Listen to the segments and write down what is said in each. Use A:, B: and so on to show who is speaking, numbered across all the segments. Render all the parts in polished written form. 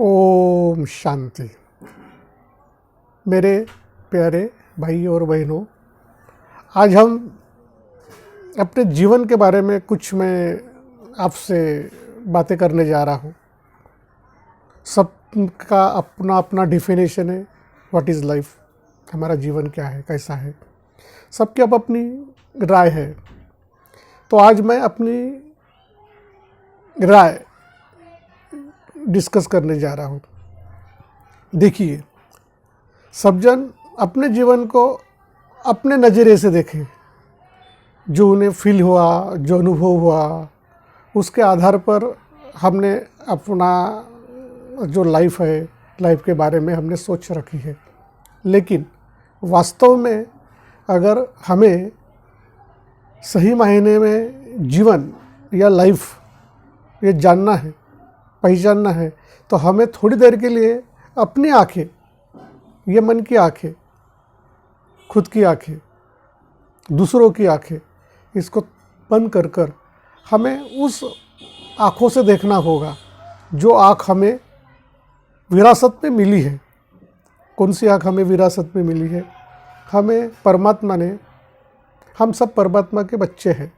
A: ओम शांति। मेरे प्यारे भाई और बहनों, आज हम अपने जीवन के बारे में कुछ मैं आपसे बातें करने जा रहा हूँ। सबका अपना अपना डेफिनेशन है व्हाट इज़ लाइफ, हमारा जीवन क्या है, कैसा है, सबकी अब अपनी राय है। तो आज मैं अपनी राय डिस्कस करने जा रहा हूँ। देखिए, सब जन अपने जीवन को अपने नज़रिए से देखें, जो उन्हें फील हुआ, जो अनुभव हुआ, उसके आधार पर हमने अपना जो लाइफ है, लाइफ के बारे में हमने सोच रखी है। लेकिन वास्तव में अगर हमें सही मायने में जीवन या लाइफ ये जानना है, पहचानना है, तो हमें थोड़ी देर के लिए अपनी आँखें, ये मन की आँखें, खुद की आँखें, दूसरों की आँखें, इसको बंद कर कर हमें उस आँखों से देखना होगा जो आँख हमें विरासत में मिली है। कौन सी आँख हमें विरासत में मिली है? हमें परमात्मा ने, हम सब परमात्मा के बच्चे हैं,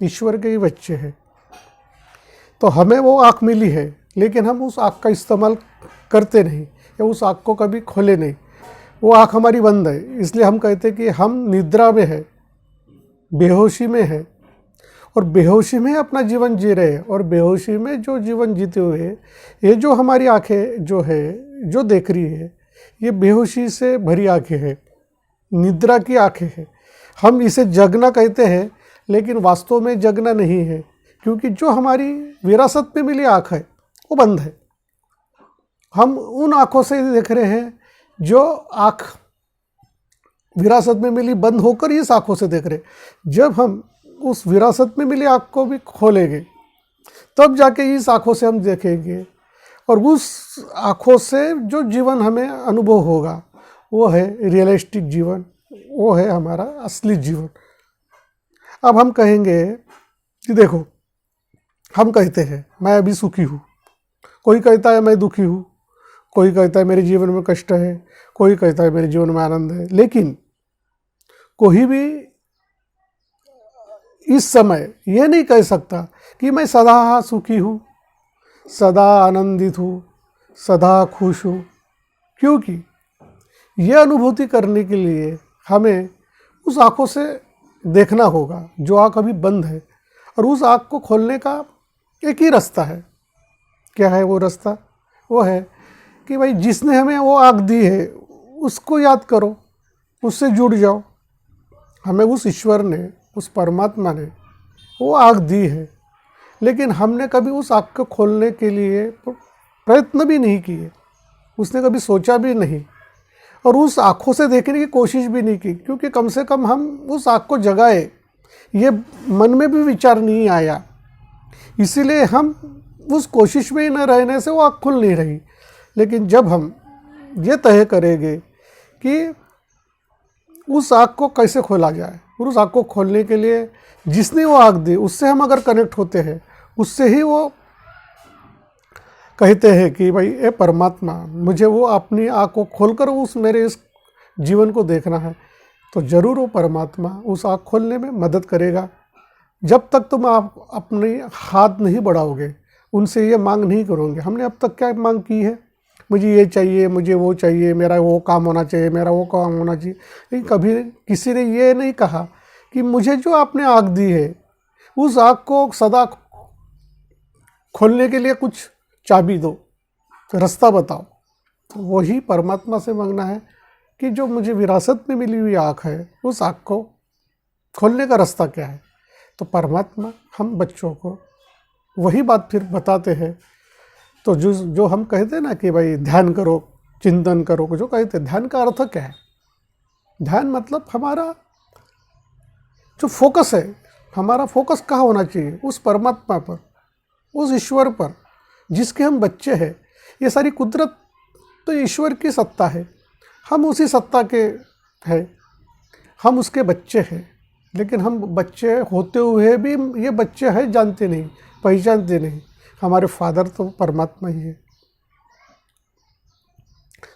A: ईश्वर के ही बच्चे हैं। तो हमें वो आँख मिली है, लेकिन हम उस आँख का इस्तेमाल करते नहीं या उस आँख को कभी खोले नहीं। वो आँख हमारी बंद है, इसलिए हम कहते हैं कि हम निद्रा में है, बेहोशी में है, और बेहोशी में अपना जीवन जी रहे हैं। और बेहोशी में जो जीवन जीते हुए हैं, ये जो हमारी आँखें जो है, जो देख रही है, ये बेहोशी से भरी आँखें हैं, निद्रा की आँखें हैं। हम इसे जगना कहते हैं, लेकिन वास्तव में जगना नहीं है, क्योंकि जो हमारी विरासत में मिली आँख है वो बंद है। हम उन आँखों से देख रहे हैं जो आँख विरासत में मिली बंद होकर इस आँखों से देख रहे हैं। जब हम उस विरासत में मिली आँख को भी खोलेंगे, तब जाके इस आँखों से हम देखेंगे, और उस आँखों से जो जीवन हमें अनुभव होगा वो है रियलिस्टिक जीवन, वो है हमारा असली जीवन। अब हम कहेंगे कि देखो, हम कहते हैं मैं अभी सुखी हूँ, कोई कहता है मैं दुखी हूँ, कोई कहता है मेरे जीवन में कष्ट है, कोई कहता है मेरे जीवन में आनंद है। लेकिन कोई भी इस समय ये नहीं कह सकता कि मैं सदा सुखी हूँ, सदा आनंदित हूँ, सदा खुश हूँ, क्योंकि ये अनुभूति करने के लिए हमें उस आँखों से देखना होगा जो आँख अभी बंद है। और उस आँख को खोलने का एक ही रास्ता है। क्या है वो रास्ता? वो है कि भाई जिसने हमें वो आँख दी है उसको याद करो, उससे जुड़ जाओ। हमें उस ईश्वर ने, उस परमात्मा ने वो आँख दी है, लेकिन हमने कभी उस आँख को खोलने के लिए प्रयत्न भी नहीं किए, उसने कभी सोचा भी नहीं, और उस आँखों से देखने की कोशिश भी नहीं की, क्योंकि कम से कम हम उस आँख को जगाए, ये मन में भी विचार नहीं आया। इसीलिए हम उस कोशिश में ही न रहने से वो आँख खुल नहीं रही। लेकिन जब हम ये तय करेंगे कि उस आँख को कैसे खोला जाए, और उस आँख को खोलने के लिए जिसने वो आँख दी उससे हम अगर कनेक्ट होते हैं, उससे ही वो कहते हैं कि भाई ये परमात्मा, मुझे वो अपनी आँख को खोलकर उस मेरे इस जीवन को देखना है, तो ज़रूर वो परमात्मा उस आँख खोलने में मदद करेगा। जब तक तुम आप अपने हाथ नहीं बढ़ाओगे, उनसे ये मांग नहीं करोगे, हमने अब तक क्या मांग की है, मुझे ये चाहिए, मुझे वो चाहिए, मेरा वो काम होना चाहिए, मेरा वो काम होना चाहिए। लेकिन कभी किसी ने ये नहीं कहा कि मुझे जो आपने आँख दी है, उस आँख को सदा खोलने के लिए कुछ चाबी दो, रास्ता बताओ। तो वही परमात्मा से मांगना है कि जो मुझे विरासत में मिली हुई आँख है, उस आँख को खोलने का रास्ता क्या है। तो परमात्मा हम बच्चों को वही बात फिर बताते हैं। तो जो हम कहते हैं ना कि भाई ध्यान करो, चिंतन करो, जो कहते हैं, ध्यान का अर्थ क्या है? ध्यान मतलब हमारा जो फोकस है, हमारा फोकस कहाँ होना चाहिए? उस परमात्मा पर, उस ईश्वर पर, जिसके हम बच्चे हैं। ये सारी कुदरत तो ईश्वर की सत्ता है, हम उसी सत्ता के हैं, हम उसके बच्चे हैं। लेकिन हम बच्चे होते हुए भी ये बच्चे हैं जानते नहीं, पहचानते नहीं। हमारे फादर तो परमात्मा ही है,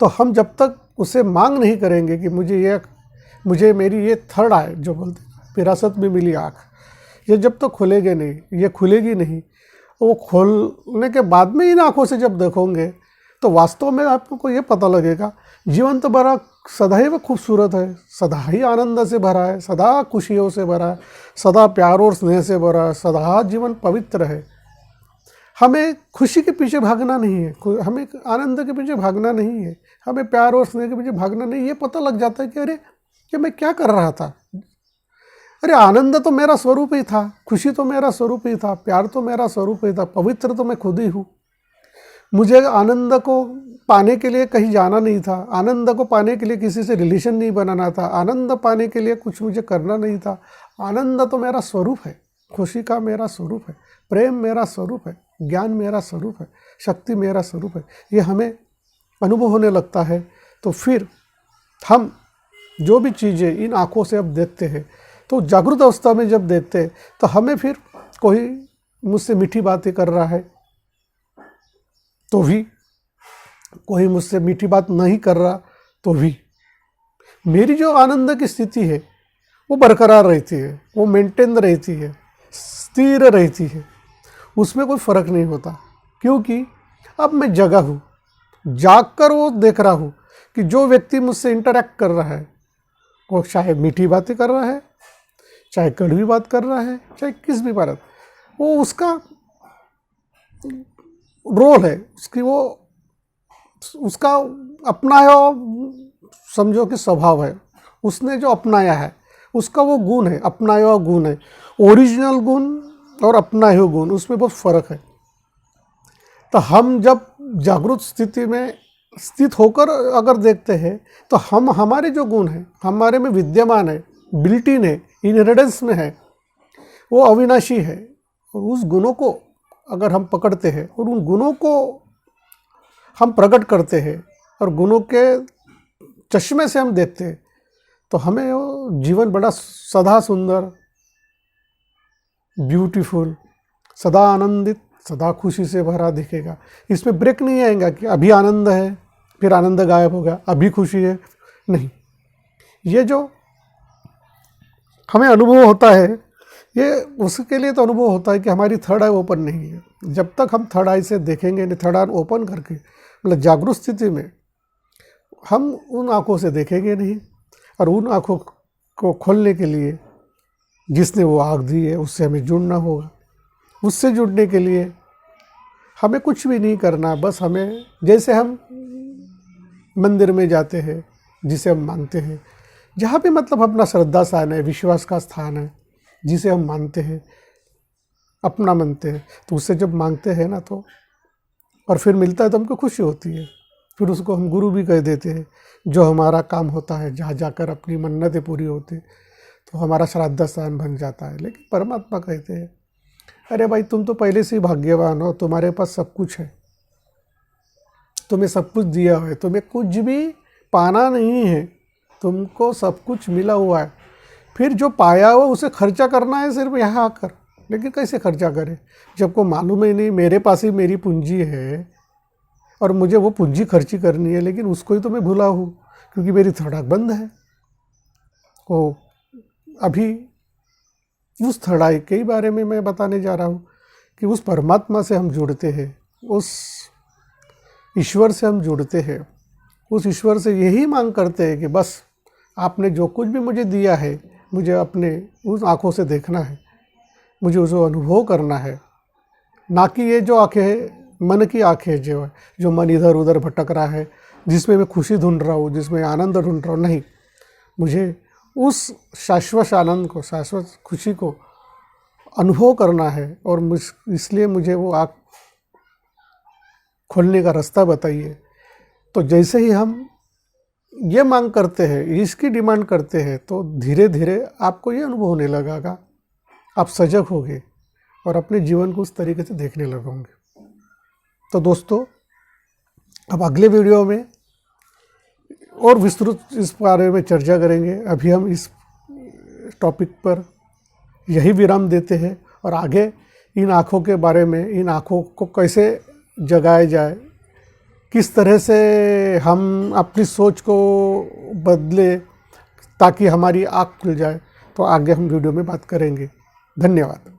A: तो हम जब तक उसे मांग नहीं करेंगे कि मुझे मेरी ये थर्ड आई जो बोलते विरासत में मिली आँख, ये जब तक खुलेगी नहीं, ये खुलेगी नहीं, वो खोलने के बाद में इन आँखों से जब देखोगे तो वास्तव में आपको ये पता लगेगा जीवन तो बड़ा सदैव खूबसूरत है, सदा ही आनंद से भरा है, सदा खुशियों से भरा है, सदा प्यार और स्नेह से भरा है, सदा जीवन पवित्र है। हमें खुशी के पीछे भागना नहीं है, हमें आनंद के पीछे भागना नहीं है, हमें प्यार और स्नेह के पीछे भागना नहीं। ये पता लग जाता है कि अरे कि मैं क्या कर रहा था, अरे आनंद तो मेरा स्वरूप ही था, खुशी तो मेरा स्वरूप ही था, प्यार तो मेरा स्वरूप ही था, पवित्र तो मैं खुद ही हूँ। मुझे आनंद को पाने के लिए कहीं जाना नहीं था, आनंद को पाने के लिए किसी से रिलेशन नहीं बनाना था, आनंद पाने के लिए कुछ मुझे करना नहीं था। आनंद तो मेरा स्वरूप है, खुशी का मेरा स्वरूप है, प्रेम मेरा स्वरूप है, ज्ञान मेरा स्वरूप है, शक्ति मेरा स्वरूप है। ये हमें अनुभव होने लगता है तो फिर हम जो भी चीज़ें इन आँखों से अब देखते हैं, तो जागृत अवस्था में जब देखते हैं तो हमें फिर कोई मुझसे मीठी बातें कर रहा है तो भी, कोई मुझसे मीठी बात नहीं कर रहा तो भी, मेरी जो आनंद की स्थिति है वो बरकरार रहती है, वो मेंटेन रहती है, स्थिर रहती है, उसमें कोई फ़र्क नहीं होता। क्योंकि अब मैं जगा हूँ, जाग कर वो देख रहा हूँ कि जो व्यक्ति मुझसे इंटरेक्ट कर रहा है वो चाहे मीठी बातें कर रहा है, चाहे कड़वी बात कर रहा है, चाहे किस भी बात, वो उसका रोल है, उसका अपनाया समझो कि स्वभाव है, उसने जो अपनाया है उसका वो गुण है, अपनाया हुआ गुण है। ओरिजिनल गुण और अपनाए हुए गुण, उसमें बहुत फ़र्क है। तो हम जब जागरूक स्थिति में स्थित होकर अगर देखते हैं तो हम हमारे जो गुण हैं हमारे में विद्यमान है, बिल्टिन है, इनहेरिटेंस में है, वो अविनाशी है। और उस गुणों को अगर हम पकड़ते हैं और उन गुणों को हम प्रकट करते हैं और गुणों के चश्मे से हम देखते हैं तो हमें वो जीवन बड़ा सदा सुंदर, ब्यूटीफुल, सदा आनंदित, सदा खुशी से भरा दिखेगा। इसमें ब्रेक नहीं आएगा कि अभी आनंद है फिर आनंद गायब हो गया, अभी खुशी है, नहीं। ये जो हमें अनुभव होता है ये उसके लिए तो अनुभव होता है कि हमारी थर्ड आई ओपन नहीं है। जब तक हम थर्ड आई से देखेंगे नहीं, थर्ड आई ओपन करके मतलब जागरूक स्थिति में हम उन आँखों से देखेंगे नहीं। और उन आँखों को खोलने के लिए जिसने वो आँख दी है उससे हमें जुड़ना होगा। उससे जुड़ने के लिए हमें कुछ भी नहीं करना, बस हमें जैसे हम मंदिर में जाते हैं, जिसे हम मानते हैं, जहाँ भी मतलब अपना श्रद्धा स्थान है, विश्वास का स्थान है, जिसे हम मानते हैं, अपना मानते हैं, तो उससे जब मांगते हैं ना तो और फिर मिलता है तो हमको खुशी होती है। फिर उसको हम गुरु भी कह देते हैं। जो हमारा काम होता है, जहाँ जाकर अपनी मन्नतें पूरी होती तो हमारा श्राद्ध स्थान बन जाता है। लेकिन परमात्मा कहते हैं अरे भाई तुम तो पहले से ही भाग्यवान हो, तुम्हारे पास सब कुछ है, तुम्हें सब कुछ दिया है, तुम्हें कुछ भी पाना नहीं है, तुमको सब कुछ मिला हुआ है। फिर जो पाया हुआ उसे खर्चा करना है सिर्फ यहाँ आकर। लेकिन कैसे खर्चा करें जब को मालूम ही नहीं मेरे पास ही मेरी पूंजी है और मुझे वो पूंजी खर्ची करनी है, लेकिन उसको ही तो मैं भूला हूँ क्योंकि मेरी थर्ड आई बंद है। वो अभी उस थर्ड आई के बारे में मैं बताने जा रहा हूँ कि उस परमात्मा से हम जुड़ते हैं, उस ईश्वर से हम जुड़ते हैं, उस ईश्वर से यही मांग करते हैं कि बस आपने जो कुछ भी मुझे दिया है मुझे अपने उस आँखों से देखना है, मुझे उसको अनुभव करना है। ना कि ये जो आँखें हैं मन की आँखें जो मन इधर उधर भटक रहा है, जिसमें मैं खुशी ढूंढ रहा हूँ, जिसमें आनंद ढूंढ रहा हूँ, नहीं। मुझे उस शाश्वत आनंद को, शाश्वत खुशी को अनुभव करना है और इसलिए मुझे वो आँख खोलने का रास्ता बताइए। तो जैसे ही हम ये मांग करते हैं, इसकी डिमांड करते हैं, तो धीरे धीरे आपको ये अनुभव होने लगेगा, आप सजग होंगे और अपने जीवन को उस तरीके से देखने लगोगे। तो दोस्तों अब अगले वीडियो में और विस्तृत इस बारे में चर्चा करेंगे। अभी हम इस टॉपिक पर यही विराम देते हैं और आगे इन आँखों के बारे में, इन आँखों को कैसे जगाया जाए, किस तरह से हम अपनी सोच को बदले ताकि हमारी आँख खुल जाए, तो आगे हम वीडियो में बात करेंगे। धन्यवाद।